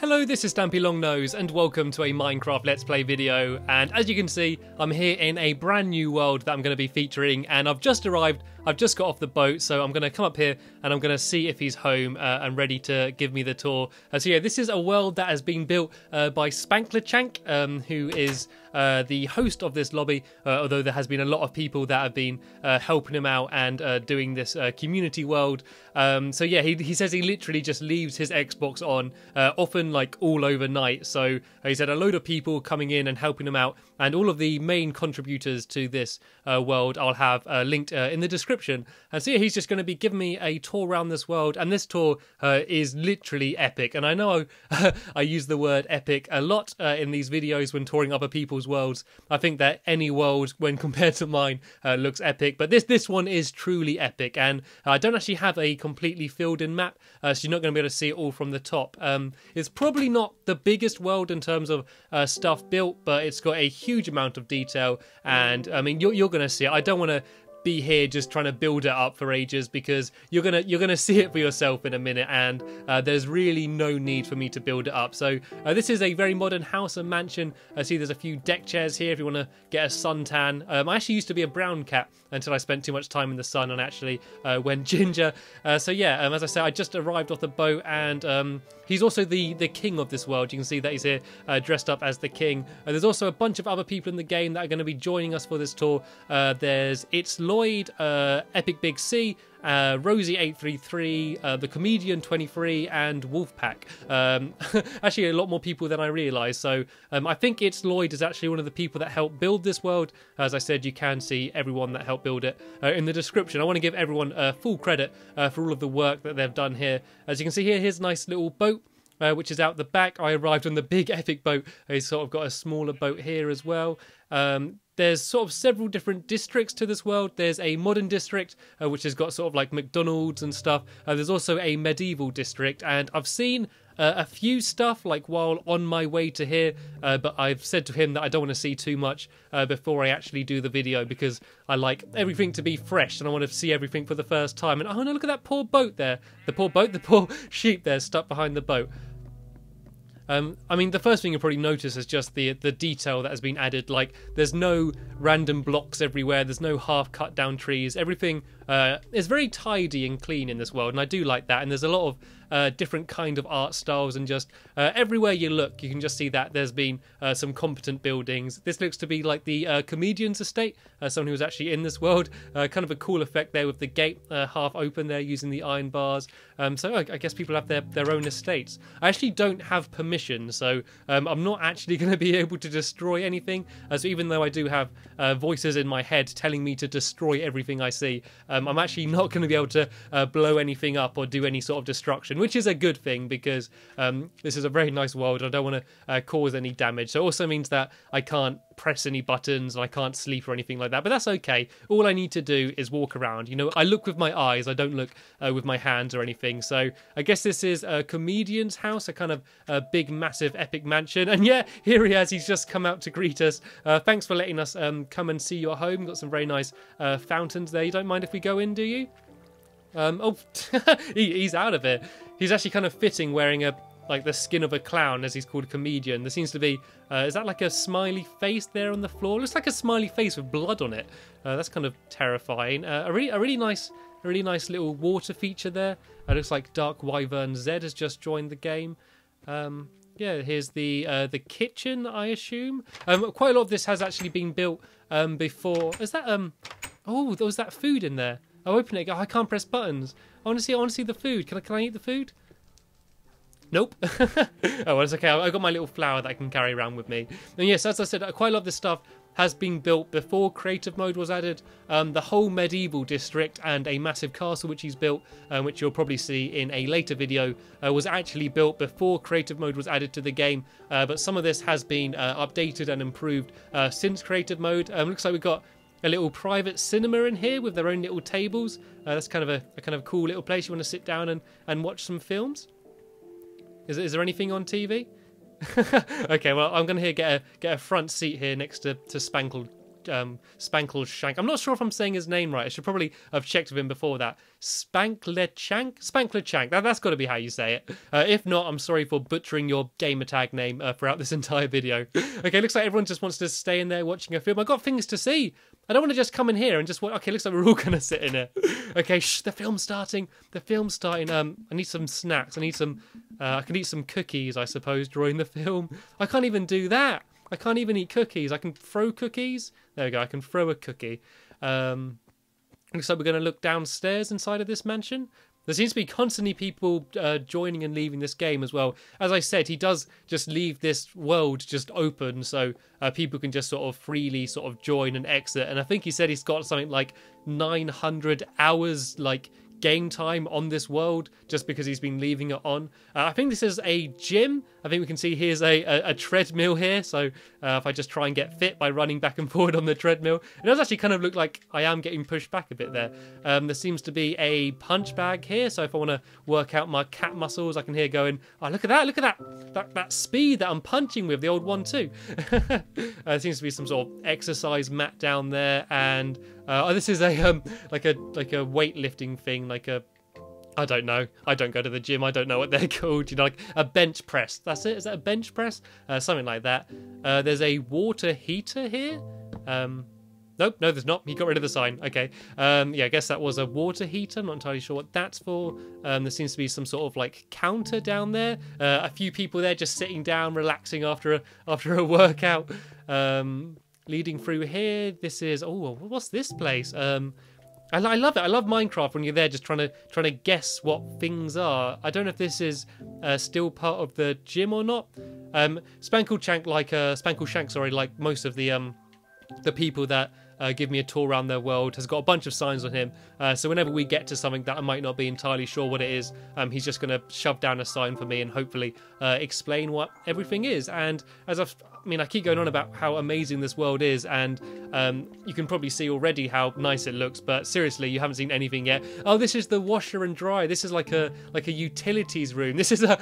Hello, this is Stampy Longnose and welcome to a Minecraft Let's Play video, and as you can see I'm here in a brand new world that I'm going to be featuring, and I've just arrived, I've just got off the boat, so I'm going to come up here and I'm going to see if he's home and ready to give me the tour. So yeah, this is a world that has been built by Spanklerchank, who is the host of this lobby, although there has been a lot of people that have been helping him out and doing this community world. So yeah, he says he literally just leaves his Xbox on, often like all overnight. So he said a load of people coming in and helping him out, and all of the main contributors to this world I'll have linked in the description. And so yeah, he's just going to be giving me a tour around this world, and this tour is literally epic. And I know I use the word epic a lot in these videos when touring other people's worlds. I think that any world when compared to mine looks epic, but this one is truly epic. And I don't actually have a completely filled in map, so you're not going to be able to see it all from the top. It's probably not the biggest world in terms of stuff built, but it's got a huge amount of detail, and I mean you're going to see it. I don't want to be here just trying to build it up for ages, because you're gonna see it for yourself in a minute, and there's really no need for me to build it up. So this is a very modern house and mansion. I see there's a few deck chairs here if you want to get a suntan. I actually used to be a brown cat until I spent too much time in the sun and actually went ginger. So yeah, as I said, I just arrived off the boat, and he's also the king of this world. You can see that he's here dressed up as the king. There's also a bunch of other people in the game that are going to be joining us for this tour. There's It's Lloyd, Epic Big C, Rosie833, the Comedian 23, and Wolfpack. Actually a lot more people than I realised. So I think It's Lloyd is actually one of the people that helped build this world. As I said, you can see everyone that helped build it in the description. I want to give everyone full credit for all of the work that they've done here. As you can see here, here's a nice little boat which is out the back. I arrived on the big epic boat. He's sort of got a smaller boat here as well. There's sort of several different districts to this world. There's a modern district, which has got sort of like McDonald's and stuff. There's also a medieval district, and I've seen a few stuff like while on my way to here, but I've said to him that I don't want to see too much before I actually do the video, because I like everything to be fresh and I want to see everything for the first time. And oh no, look at that poor boat there. The poor sheep there stuck behind the boat. I mean, the first thing you'll probably notice is just the detail that has been added. Like, there's no random blocks everywhere, there's no half cut down trees. Everything is very tidy and clean in this world, and I do like that. And there's a lot of different kind of art styles, and just everywhere you look you can just see that there's been some competent buildings. This looks to be like the comedian's estate, someone who was actually in this world. Kind of a cool effect there with the gate half open there using the iron bars. So I guess people have their own estates. I actually don't have permission, so I'm not actually going to be able to destroy anything. So even though I do have voices in my head telling me to destroy everything I see, I'm actually not going to be able to blow anything up or do any sort of destruction, which is a good thing, because this is a very nice world. I don't want to cause any damage. So it also means that I can't press any buttons and I can't sleep or anything like that, but that's okay. All I need to do is walk around. You know, I look with my eyes, I don't look with my hands or anything. So I guess this is a comedian's house, a kind of big massive epic mansion. And yeah, here he is. He's just come out to greet us. Thanks for letting us come and see your home. Got some very nice fountains there. You don't mind if we go in, do you? Oh, he's out of it. He's actually kind of fitting wearing like the skin of a clown, as he's called a comedian. There seems to be, is that like a smiley face there on the floor? It looks like a smiley face with blood on it. That's kind of terrifying. A really nice little water feature there. It looks like Dark Wyvern Z has just joined the game. Yeah, here's the kitchen, I assume. Quite a lot of this has actually been built before. Is that oh, there was that food in there. I'll open it. Oh, I can't press buttons. I want to see the food. Can I eat the food? Nope. Oh, well, it's okay. I've got my little flower that I can carry around with me. And yes, as I said, quite a lot of this stuff has been built before creative mode was added. The whole medieval district and a massive castle which he's built, which you'll probably see in a later video, was actually built before creative mode was added to the game. But some of this has been updated and improved since creative mode. Looks like we've got a little private cinema in here with their own little tables. That's kind of a kind of cool little place. You want to sit down and watch some films? Is there anything on TV? Okay, well, I'm going to get a front seat here next to Spankleshank. I'm not sure if I'm saying his name right. I should probably have checked with him before that. Spanklechank. That's got to be how you say it. If not, I'm sorry for butchering your gamertag name throughout this entire video. Okay, looks like everyone just wants to stay in there watching a film. I've got things to see. I don't want to just come in here and just watch. Okay, looks like we're all going to sit in here. Okay, shh, the film's starting. The film's starting. I need some snacks. I need some... I can eat some cookies, I suppose, during the film. I can't even do that. I can't even eat cookies. I can throw cookies. There we go. I can throw a cookie. Looks like we're going to look downstairs inside of this mansion. There seems to be constantly people joining and leaving this game as well. As I said, he does just leave this world just open, so people can just sort of freely sort of join and exit. And I think he said he's got something like 900 hours like game time on this world just because he's been leaving it on. I think this is a gym. I think we can see here's a treadmill here. So if I just try and get fit by running back and forward on the treadmill, it does actually kind of look like I am getting pushed back a bit there. There seems to be a punch bag here. So if I want to work out my cat muscles, I can hear going, oh, look at that speed that I'm punching with, the old 1-2. There seems to be some sort of exercise mat down there, and oh, this is a like a weightlifting thing, like a, I don't know. I don't go to the gym. I don't know what they're called. You know, like a bench press. That's it. Is that a bench press? Something like that. There's a water heater here. Nope, no, there's not. He got rid of the sign. Okay. Yeah, I guess that was a water heater. I'm not entirely sure what that's for. There seems to be some sort of like counter down there. A few people there just sitting down, relaxing after a workout. Leading through here. This is, oh, what's this place? I love it. I love Minecraft when you're there just trying to guess what things are. I don't know if this is still part of the gym or not. Spankleshank, like most of the people that give me a tour around their world, has got a bunch of signs on him. So whenever we get to something that I might not be entirely sure what it is, he's just going to shove down a sign for me and hopefully explain what everything is. And as I keep going on about how amazing this world is, and you can probably see already how nice it looks, but seriously, you haven't seen anything yet. Oh, this is the washer and dryer. This is like a utilities room. This is a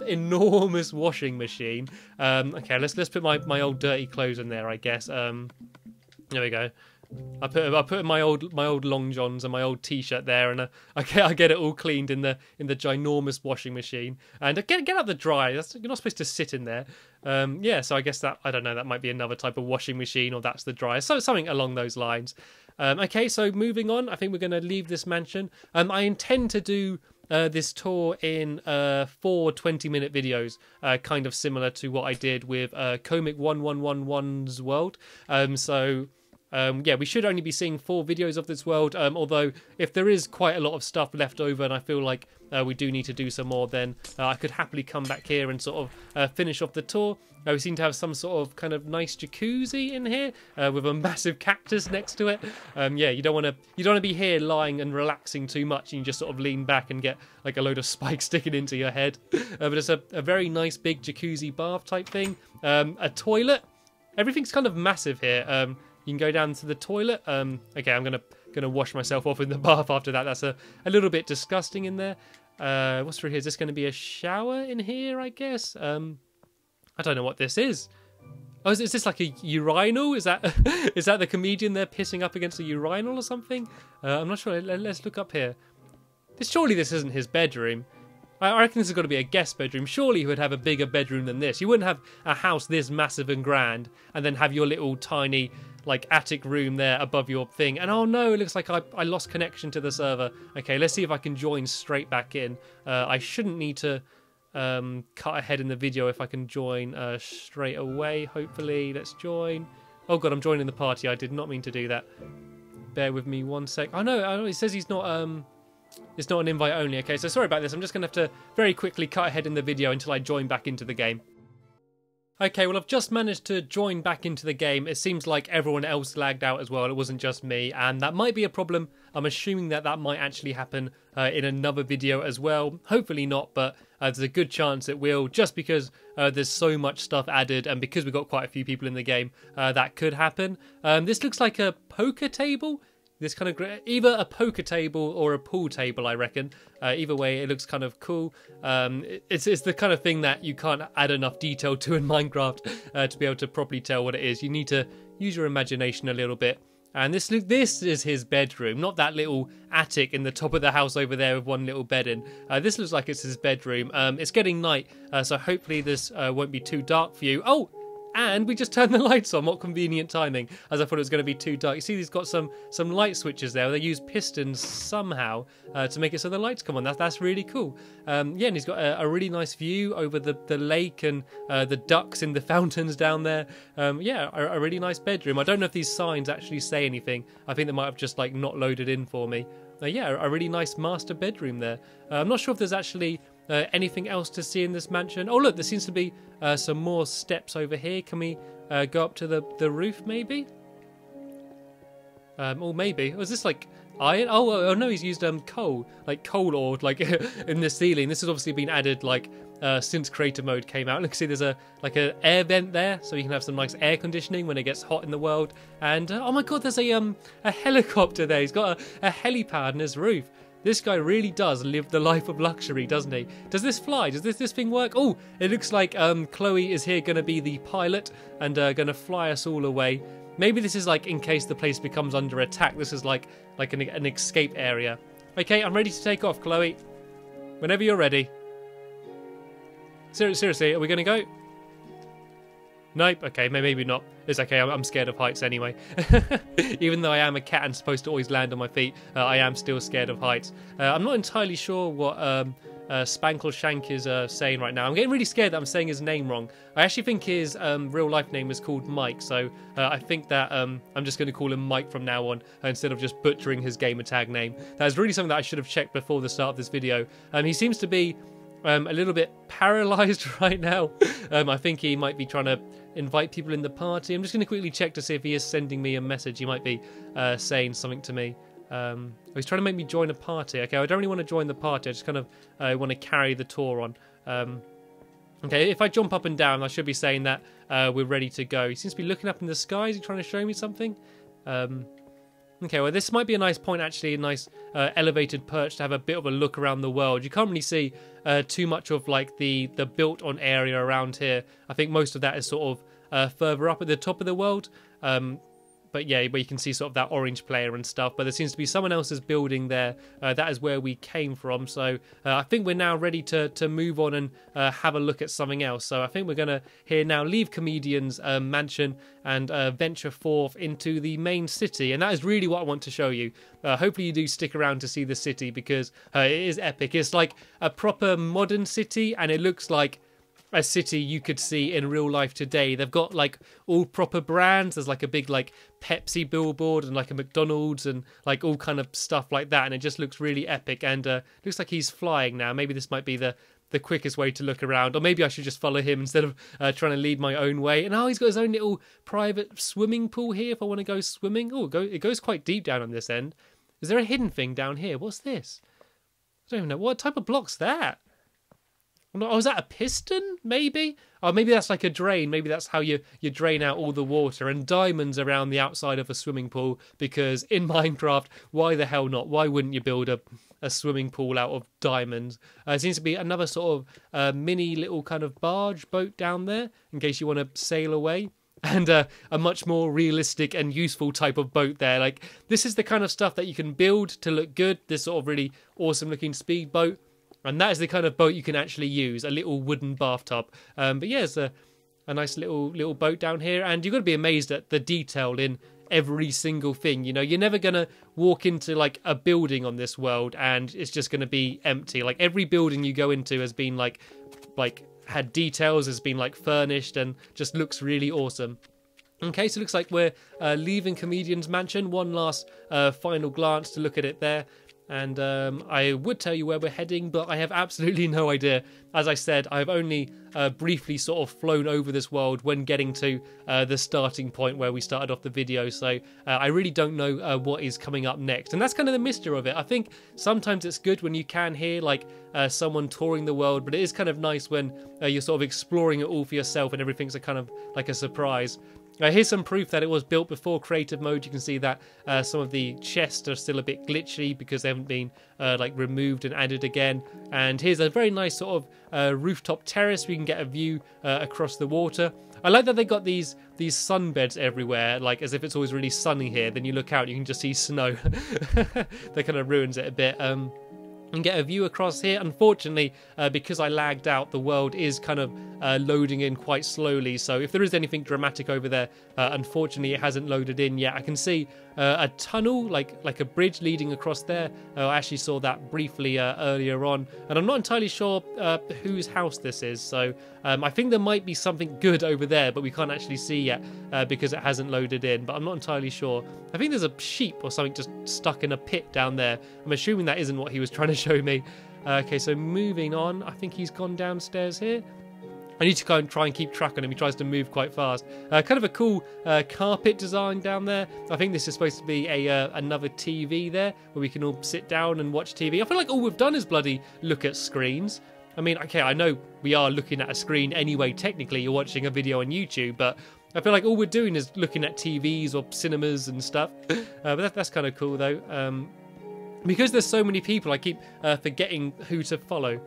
enormous washing machine. Okay, let's put my old dirty clothes in there, I guess. There we go. I put my old long johns and my old t-shirt there, and I get it all cleaned in the ginormous washing machine. And get out the dryer. You're not supposed to sit in there. Yeah, so I guess that, I don't know, that might be another type of washing machine, or that's the dryer. So something along those lines. Okay, so moving on, I think we're going to leave this mansion. I intend to do this tour in 4 20-minute videos, kind of similar to what I did with Comic 1111's world. Yeah, we should only be seeing 4 videos of this world, although if there is quite a lot of stuff left over and I feel like we do need to do some more, then I could happily come back here and sort of finish off the tour. We seem to have some sort of kind of nice jacuzzi in here with a massive cactus next to it. Yeah, you don't want to be here lying and relaxing too much, and you just sort of lean back and get like a load of spikes sticking into your head. But it's a very nice big jacuzzi bath type thing. A toilet. Everything's kind of massive here. You can go down to the toilet. Okay, I'm gonna wash myself off in the bath after that. That's a little bit disgusting in there. What's through here? Is this going to be a shower in here, I guess? I don't know what this is. Oh, is this like a urinal? Is that is that the comedian there pissing up against a urinal or something? I'm not sure. Let's look up here. Surely this isn't his bedroom. I reckon this has got to be a guest bedroom. Surely he would have a bigger bedroom than this. You wouldn't have a house this massive and grand and then have your little tiny like attic room there above your thing. And oh no, it looks like I lost connection to the server. Okay, let's see if I can join straight back in. I shouldn't need to cut ahead in the video if I can join straight away, hopefully. Let's join. Oh god, I'm joining the party. I did not mean to do that. Bear with me one sec. Oh no, it says he's not... It's not an invite only. Okay, so sorry about this. I'm just going to have to very quickly cut ahead in the video until I join back into the game. Okay, well, I've just managed to join back into the game. It seems like everyone else lagged out as well. It wasn't just me, and that might be a problem. I'm assuming that might actually happen in another video as well. Hopefully not, but there's a good chance it will, just because there's so much stuff added, and because we've got quite a few people in the game, that could happen. This looks like a poker table. this kind of either a poker table or a pool table, I reckon. Either way, it looks kind of cool. It's the kind of thing that you can't add enough detail to in Minecraft to be able to properly tell what it is. You need to use your imagination a little bit. And this is his bedroom, not that little attic in the top of the house over there with one little bed in. This looks like it's his bedroom. It's getting night, so hopefully this won't be too dark for you. Oh! And we just turned the lights on. What convenient timing, as I thought it was going to be too dark. You see he's got some light switches there. They use pistons somehow to make it so the lights come on. That's really cool. Yeah, and he's got a really nice view over the lake and the ducks in the fountains down there. Yeah, a really nice bedroom. I don't know if these signs actually say anything. I think they might have just like not loaded in for me. Yeah, a really nice master bedroom there. I'm not sure if there's actually anything else to see in this mansion. Oh look, there seems to be some more steps over here. Can we go up to the roof maybe? Or maybe, was this like iron? Oh no, he's used coal, like coal ore, like in the ceiling. This has obviously been added like since creator mode came out. Look, see there's a air vent there, so you can have some nice air conditioning when it gets hot in the world. And oh my god, there's a helicopter there. He's got a helipad on his roof. This guy really does live the life of luxury, doesn't he? Does this fly? Does this thing work? Oh, it looks like Chloe is here going to be the pilot and going to fly us all away. Maybe this is like in case the place becomes under attack. This is like an escape area. Okay, I'm ready to take off, Chloe. Whenever you're ready. Seriously, are we going to go? Nope, okay, maybe not. It's okay, I'm scared of heights anyway. Even though I am a cat and supposed to always land on my feet, I am still scared of heights. I'm not entirely sure what Spankle Shank is saying right now. I'm getting really scared that I'm saying his name wrong. I actually think his real life name is called Mike, so I think that I'm just going to call him Mike from now on instead of just butchering his gamer tag name. That is really something that I should have checked before the start of this video. He seems to be a little bit paralyzed right now. I think he might be trying to invite people in the party. I'm just going to quickly check to see if he is sending me a message. He might be saying something to me. He's trying to make me join a party. Okay, I don't really want to join the party. I just kind of want to carry the tour on. Okay, if I jump up and down, I should be saying that we're ready to go. He seems to be looking up in the sky. Is he trying to show me something? Okay, well, this might be a nice point, actually, a nice elevated perch to have a bit of a look around the world. You can't really see too much of, like, the built-on area around here. I think most of that is sort of further up at the top of the world. But yeah, where you can see sort of that orange player and stuff. But there seems to be someone else's building there. That is where we came from. So I think we're now ready to move on and have a look at something else. So I think we're going to here now leave Comedian's mansion and venture forth into the main city. And that is really what I want to show you. Hopefully you do stick around to see the city because it is epic. It's like a proper modern city and it looks like a city you could see in real life today. They've got like all proper brands. There's like a big like Pepsi billboard and like a McDonald's and like all kind of stuff like that. And it just looks really epic. And looks like he's flying now. Maybe this might be the quickest way to look around. Or maybe I should just follow him instead of trying to lead my own way. And he's got his own little private swimming pool here if I want to go swimming. Oh, it goes quite deep down on this end. Is there a hidden thing down here? What's this? I don't even know. What type of block's that? Oh, is that a piston, maybe? Oh, maybe that's like a drain. Maybe that's how you drain out all the water. And diamonds around the outside of a swimming pool, because in Minecraft, why the hell not? Why wouldn't you build a swimming pool out of diamonds? There seems to be another sort of mini little kind of barge boat down there, in case you want to sail away. And a much more realistic and useful type of boat there. Like, this is the kind of stuff that you can build to look good. This sort of really awesome looking speedboat. And that is the kind of boat you can actually use, a little wooden bathtub. But yeah, it's a nice little boat down here. And you've got to be amazed at the detail in every single thing. You know, you're never going to walk into like a building on this world and it's just going to be empty. Like every building you go into has been like had details, has been like furnished and just looks really awesome. Okay, so it looks like we're leaving Comedian's mansion. One last final glance to look at it there. And I would tell you where we're heading, but I have absolutely no idea. As I said, I've only briefly sort of flown over this world when getting to the starting point where we started off the video. So I really don't know what is coming up next. And that's kind of the mystery of it. I think sometimes it's good when you can hear like someone touring the world, but it is kind of nice when you're sort of exploring it all for yourself and everything's a kind of like a surprise. Here's some proof that it was built before creative mode. You can see that some of the chests are still a bit glitchy because they haven't been like removed and added again. And here's a very nice sort of rooftop terrace where you can get a view across the water. I like that they got these sunbeds everywhere, like as if it's always really sunny here. Then you look out, you can just see snow. That kind of ruins it a bit. And get a view across here. Unfortunately, because I lagged out, the world is kind of loading in quite slowly. So if there is anything dramatic over there, unfortunately, it hasn't loaded in yet. I can see a tunnel, like a bridge leading across there. I actually saw that briefly earlier on, and I'm not entirely sure whose house this is. So I think there might be something good over there, but we can't actually see yet because it hasn't loaded in. But I'm not entirely sure. I think there's a sheep or something just stuck in a pit down there. I'm assuming that isn't what he was trying to show me. Okay, so moving on. I think he's gone downstairs here. I need to go and try and keep track on him. He tries to move quite fast. Kind of a cool carpet design down there. I think this is supposed to be another TV there where we can all sit down and watch TV. I feel like all we've done is bloody look at screens. I mean, okay, I know we are looking at a screen anyway. Technically, you're watching a video on YouTube, but I feel like all we're doing is looking at TVs or cinemas and stuff. But that's kind of cool, though. Because there's so many people, I keep forgetting who to follow.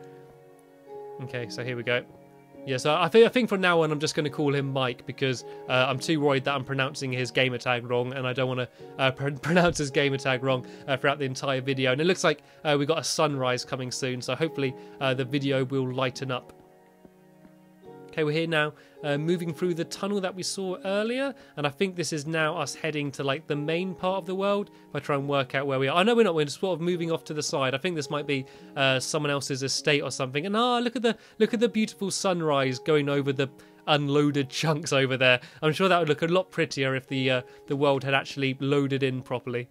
Okay, so here we go. Yeah, so I think from now on I'm just going to call him Mike because I'm too worried that I'm pronouncing his gamertag wrong, and I don't want to pronounce his gamertag wrong throughout the entire video. And it looks like we've got a sunrise coming soon, so hopefully the video will lighten up. Okay, we're here now, moving through the tunnel that we saw earlier, and I think this is now us heading to like the main part of the world. If I try and work out where we are, I know we're not. We're sort of moving off to the side. I think this might be someone else's estate or something. And look at the beautiful sunrise going over the unloaded chunks over there. I'm sure that would look a lot prettier if the world had actually loaded in properly.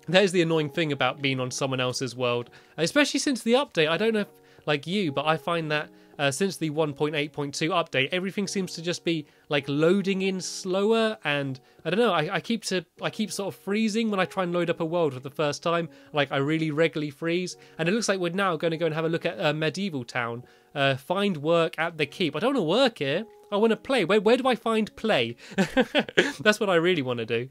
That is the annoying thing about being on someone else's world, especially since the update. I don't know if like you, but I find that since the 1.8.2 update, everything seems to just be like loading in slower, and I don't know. I keep sort of freezing when I try and load up a world for the first time. Like I really regularly freeze, and it looks like we're now going to go and have a look at Medieval Town. Find work at the keep. I don't want to work here. I want to play. Where do I find play? That's what I really want to do.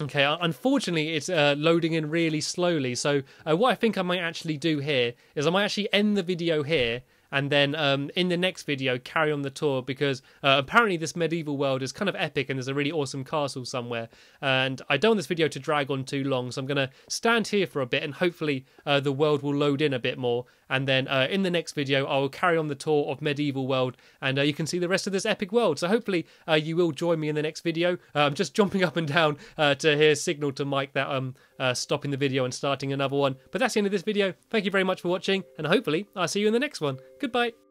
Okay, unfortunately, it's loading in really slowly. So what I think I might actually do here is I might actually end the video here, and then in the next video carry on the tour, because apparently this medieval world is kind of epic and there's a really awesome castle somewhere, and I don't want this video to drag on too long, so I'm going to stand here for a bit and hopefully the world will load in a bit more, and then in the next video I will carry on the tour of medieval world, and you can see the rest of this epic world. So hopefully you will join me in the next video. I'm just jumping up and down to hear signal to Mike that I'm stopping the video and starting another one. But that's the end of this video. Thank you very much for watching, and hopefully I'll see you in the next one. Goodbye.